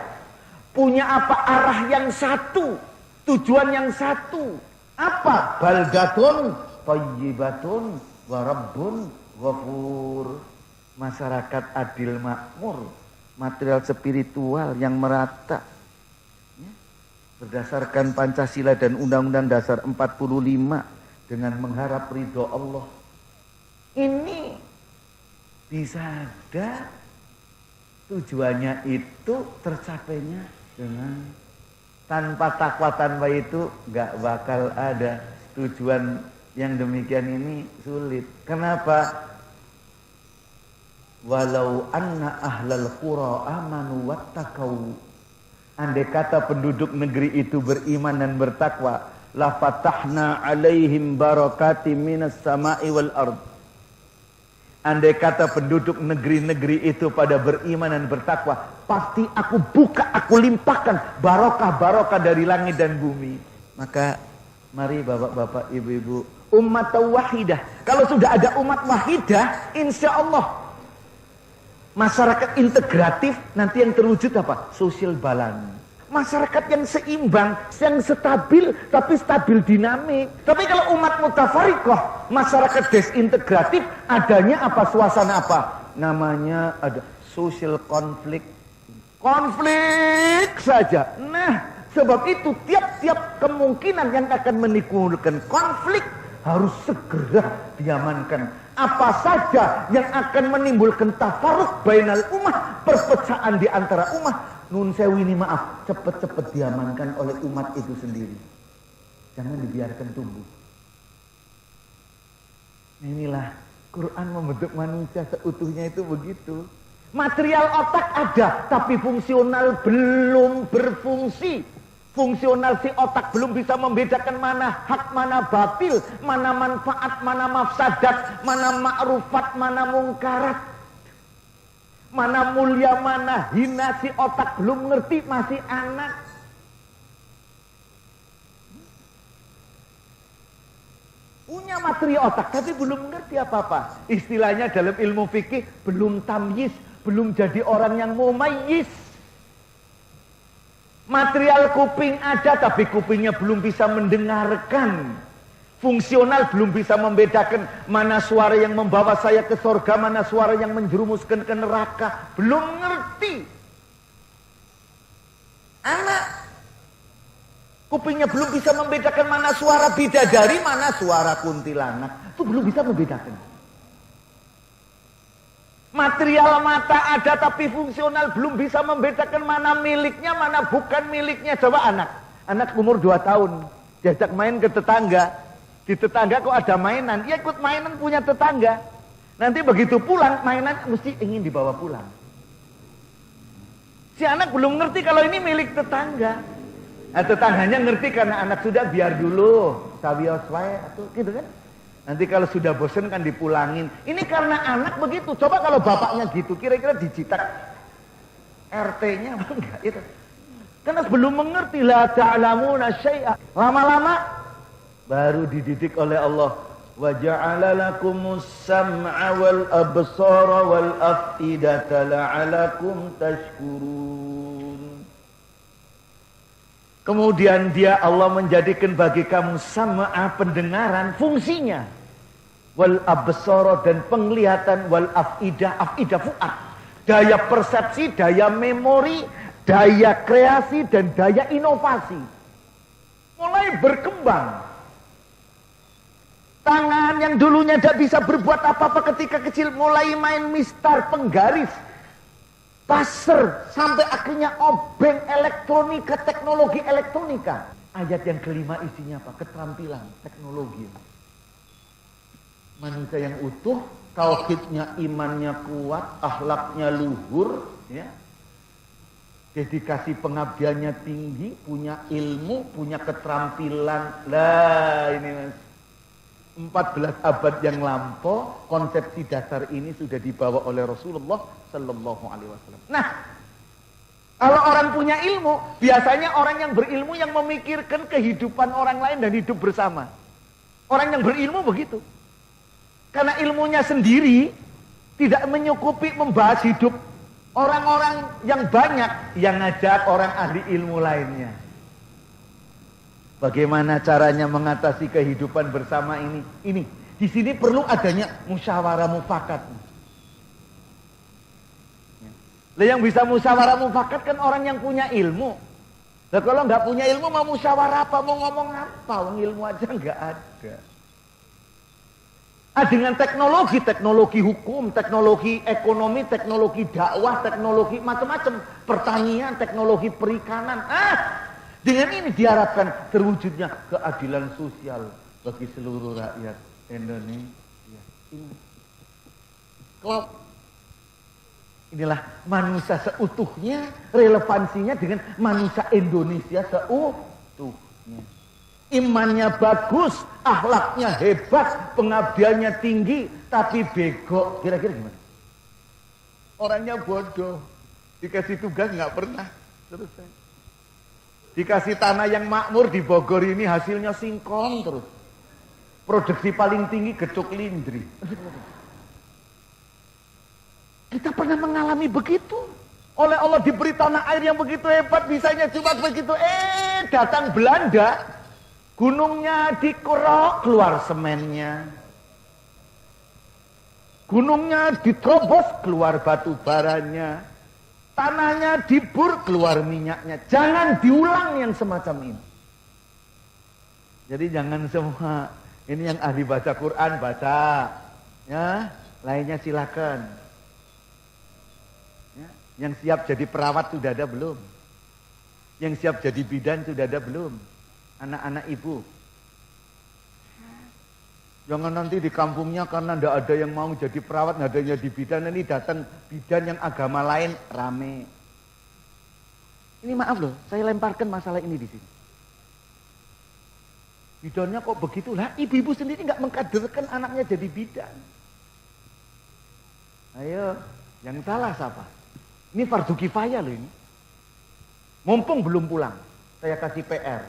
Punya apa? Arah yang satu, tujuan yang satu. Apa? Baldatun thayyibatun wa rabbun ghafur. Masyarakat adil makmur, material spiritual yang merata, ya, berdasarkan Pancasila dan Undang-Undang Dasar 45 dengan mengharap ridho Allah. Ini bisa ada tujuannya itu tercapainya dengan tanpa takwa, tanpa itu gak bakal ada tujuan yang demikian ini sulit. Kenapa? Walau anna ahlal qura amanu wattaqau. Andai kata penduduk negeri itu beriman dan bertakwa, la fatahna alaihim barakatim minas sama'i wal ard. Andai kata penduduk negeri-negeri itu pada beriman dan bertakwa, pasti aku buka, aku limpahkan barokah-barokah dari langit dan bumi. Maka mari bapak-bapak, ibu-ibu, umat wahidah. Kalau sudah ada umat wahidah, insya Allah masyarakat integratif, nanti yang terwujud apa? Social balance. Masyarakat yang seimbang, yang stabil, tapi stabil dinamik. Tapi kalau umat mutafarriqah, masyarakat desintegratif, adanya apa? Suasana apa? Namanya ada social konflik. Konflik saja. Nah, sebab itu tiap-tiap kemungkinan yang akan menimbulkan konflik harus segera diamankan. Apa saja yang akan menimbulkan tafarruq bainal ummah, perpecahan di antara ummah, nun sewu ini maaf, cepat-cepat diamankan oleh umat itu sendiri. Jangan dibiarkan tumbuh. Inilah Quran membentuk manusia seutuhnya itu begitu. Material otak ada, tapi fungsional belum berfungsi. Fungsional si otak belum bisa membedakan mana hak, mana batil, mana manfaat, mana mafsadat, mana ma'rufat, mana mungkarat, mana mulia, mana hina. Si otak belum ngerti, masih anak. Punya materi otak tapi belum ngerti apa-apa. Istilahnya dalam ilmu fikih belum tamyiz, belum jadi orang yang mumayyiz. Material kuping ada tapi kupingnya belum bisa mendengarkan. Fungsional belum bisa membedakan mana suara yang membawa saya ke surga, mana suara yang menjerumuskan ke neraka. Belum ngerti. Anak Kupingnya belum bisa membedakan mana suara bidadari, mana suara kuntilanak. Itu belum bisa membedakan. Material mata ada tapi fungsional belum bisa membedakan mana miliknya, mana bukan miliknya. Coba anak umur 2 tahun, diajak main ke tetangga. Di tetangga kok ada mainan, dia ikut mainan punya tetangga. Nanti begitu pulang, mainan mesti ingin dibawa pulang. Si anak belum ngerti kalau ini milik tetangga. Nah, tetangganya ngerti karena anak sudah biar dulu, sawios wae atau gitu kan. Nanti kalau sudah bosen kan dipulangin. Ini karena anak begitu. Coba kalau bapaknya gitu, kira-kira dijitak RT-nya apa enggak itu? Karena belum mengerti la ta'lamuna syai'a. Lama-lama baru dididik oleh Allah. Wa ja'ala lakumus sam'a wal absara wal af'idata la'alakum tashkurun. Kemudian Allah menjadikan bagi kamu sam'a pendengaran fungsinya. Wal absara dan penglihatan wal af'idah fu'ad. Daya persepsi, daya memori, daya kreasi dan daya inovasi. Mulai berkembang. Tangan yang dulunya tidak bisa berbuat apa-apa ketika kecil mulai main mistar, penggaris, passer, sampai akhirnya obeng elektronika, teknologi elektronika. Ayat yang kelima isinya apa? Keterampilan, teknologi. Manusia yang utuh, tauhidnya, imannya kuat, akhlaknya luhur, ya. Dedikasi pengabdiannya tinggi, punya ilmu, punya keterampilan. Lah ini mas. 14 abad yang lampau, konsepsi dasar ini sudah dibawa oleh Rasulullah Sallallahu Alaihi Wasallam. Nah, kalau orang punya ilmu, biasanya orang yang berilmu yang memikirkan kehidupan orang lain dan hidup bersama. Orang yang berilmu begitu. Karena ilmunya sendiri tidak menyukupi membahas hidup orang-orang yang banyak yang ngajak orang ahli ilmu lainnya. Bagaimana caranya mengatasi kehidupan bersama ini? Di sini perlu adanya musyawarah mufakat. Lah yang bisa musyawarah mufakat kan orang yang punya ilmu. Lah kalau nggak punya ilmu mau musyawarah apa, mau ngomong apa? Ilmu aja nggak ada. Dengan teknologi hukum, teknologi ekonomi, teknologi dakwah, teknologi macam-macam, pertanian, teknologi perikanan. Dengan ini diharapkan terwujudnya keadilan sosial bagi seluruh rakyat Indonesia. Inilah manusia seutuhnya, relevansinya dengan manusia Indonesia seutuhnya. Imannya bagus, akhlaknya hebat, pengabdiannya tinggi, tapi bego. Kira-kira gimana? Orangnya bodoh, dikasih tugas nggak pernah selesai. Dikasih tanah yang makmur di Bogor ini hasilnya singkong terus. Produksi paling tinggi gecuk lindri. Kita pernah mengalami begitu. Oleh Allah diberi tanah air yang begitu hebat, bisanya cuma begitu. Datang Belanda, gunungnya dikerok, keluar semennya. Gunungnya diterobos, keluar batu baranya. Tanahnya dibur, keluar minyaknya. Jangan diulang yang semacam ini. Jadi jangan semua. Ini yang ahli baca Quran, baca. Ya, lainnya silakan. Ya, yang siap jadi perawat sudah ada belum? Yang siap jadi bidan sudah ada belum? Anak-anak ibu. Jangan nanti di kampungnya karena tidak ada yang mau jadi perawat, tidak ada yang jadi bidan, ini datang bidan yang agama lain, rame. Ini maaf loh, saya lemparkan masalah ini di sini. Bidannya kok begitulah, ibu-ibu sendiri nggak mengkaderkan anaknya jadi bidan. Ayo, yang salah siapa? Ini fardu kifayah loh ini. Mumpung belum pulang, saya kasih PR.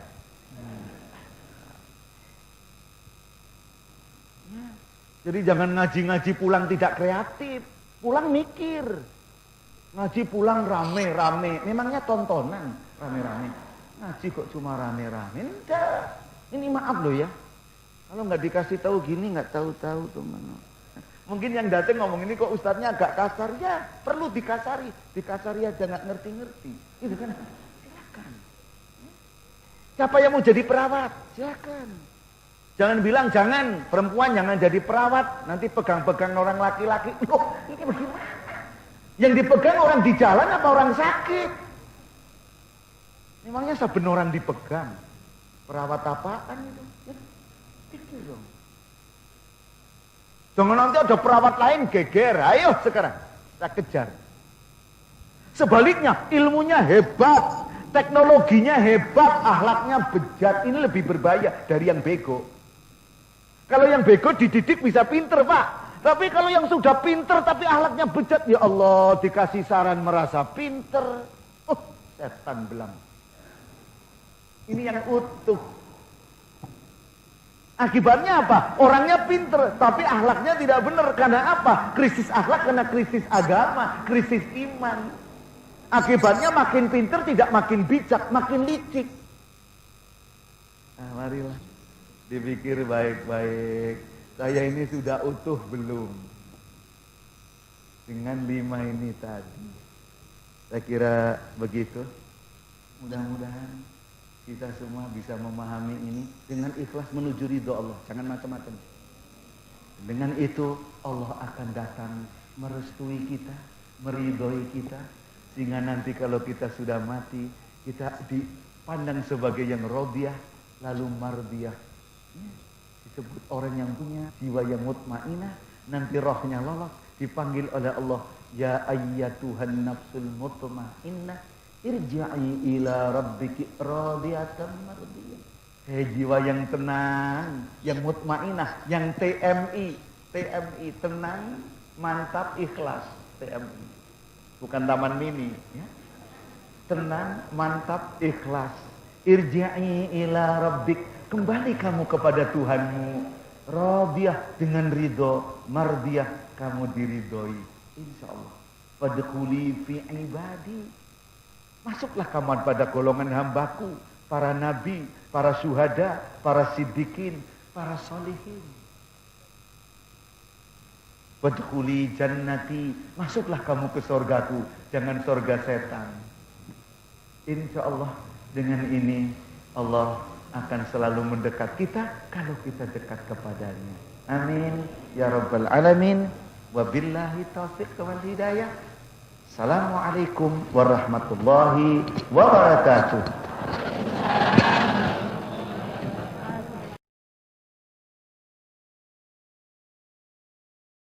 Jadi jangan ngaji-ngaji pulang tidak kreatif. Pulang mikir. Ngaji pulang rame-rame. Memangnya tontonan rame-rame. Ngaji kok cuma rame-rame. Enggak. Ini maaf loh ya. Kalau nggak dikasih tahu gini nggak tahu-tahu teman. Mungkin yang datang ngomong ini kok ustadznya agak kasar. Ya perlu dikasari. Dikasari aja nggak ngerti-ngerti. Itu kan. Silakan. Siapa yang mau jadi perawat? Silakan. Jangan bilang jangan, perempuan jangan jadi perawat, nanti pegang-pegang orang laki-laki. Loh, ini bagaimana? Yang dipegang orang di jalan apa orang sakit? Memangnya saben orang dipegang. Perawat apaan itu? Ya, pikir dong. Jangan nanti ada perawat lain geger. Ayo sekarang, kita kejar. Sebaliknya, ilmunya hebat. Teknologinya hebat, akhlaknya bejat. Ini lebih berbahaya dari yang bego. Kalau yang bego dididik bisa pinter, Pak. Tapi kalau yang sudah pinter tapi akhlaknya bejat, ya Allah, dikasih saran merasa pinter. Oh, setan belang. Ini yang utuh. Akibatnya apa? Orangnya pinter, tapi akhlaknya tidak benar. Karena apa? Krisis akhlak karena krisis agama, krisis iman. Akibatnya makin pinter tidak makin bijak, makin licik. Nah, marilah dipikir baik-baik. Saya ini sudah utuh belum? Dengan 5 ini tadi. Saya kira begitu. Mudah-mudahan kita semua bisa memahami ini dengan ikhlas menuju ridho Allah. Jangan macam-macam. Dengan itu Allah akan datang merestui kita, meridhoi kita. Sehingga nanti kalau kita sudah mati, kita dipandang sebagai yang rodiyah, lalu mardiyah. Disebut orang yang punya jiwa yang mutmainah, nanti rohnya lolos, dipanggil oleh Allah, ya ayyatuhan nafsul mutmainnah, irja'i ila rabbiki radiyatan mardiyah. Hei jiwa yang tenang, yang mutmainah, yang TMI, tenang, mantap, ikhlas, TMI. Bukan taman mini, ya. Tenang, mantap, ikhlas. Irja'i ila rabbik, kembali kamu kepada Tuhanmu. Radiyah, dengan ridho, mardiyah, kamu diridhoi. Insyaallah. Fadkhuli fi ibadi. Masuklah kamu pada golongan hambaku, para nabi, para syuhada, para siddiqin, para solihin. Wadkhuli jannati, masuklah kamu ke surgaku, jangan surga setan. Insya Allah dengan ini Allah akan selalu mendekat kita kalau kita dekat kepadanya. Amin ya rabbal alamin. Wabillahi taufiq wal hidayah. Assalamualaikum warahmatullahi wabarakatuh.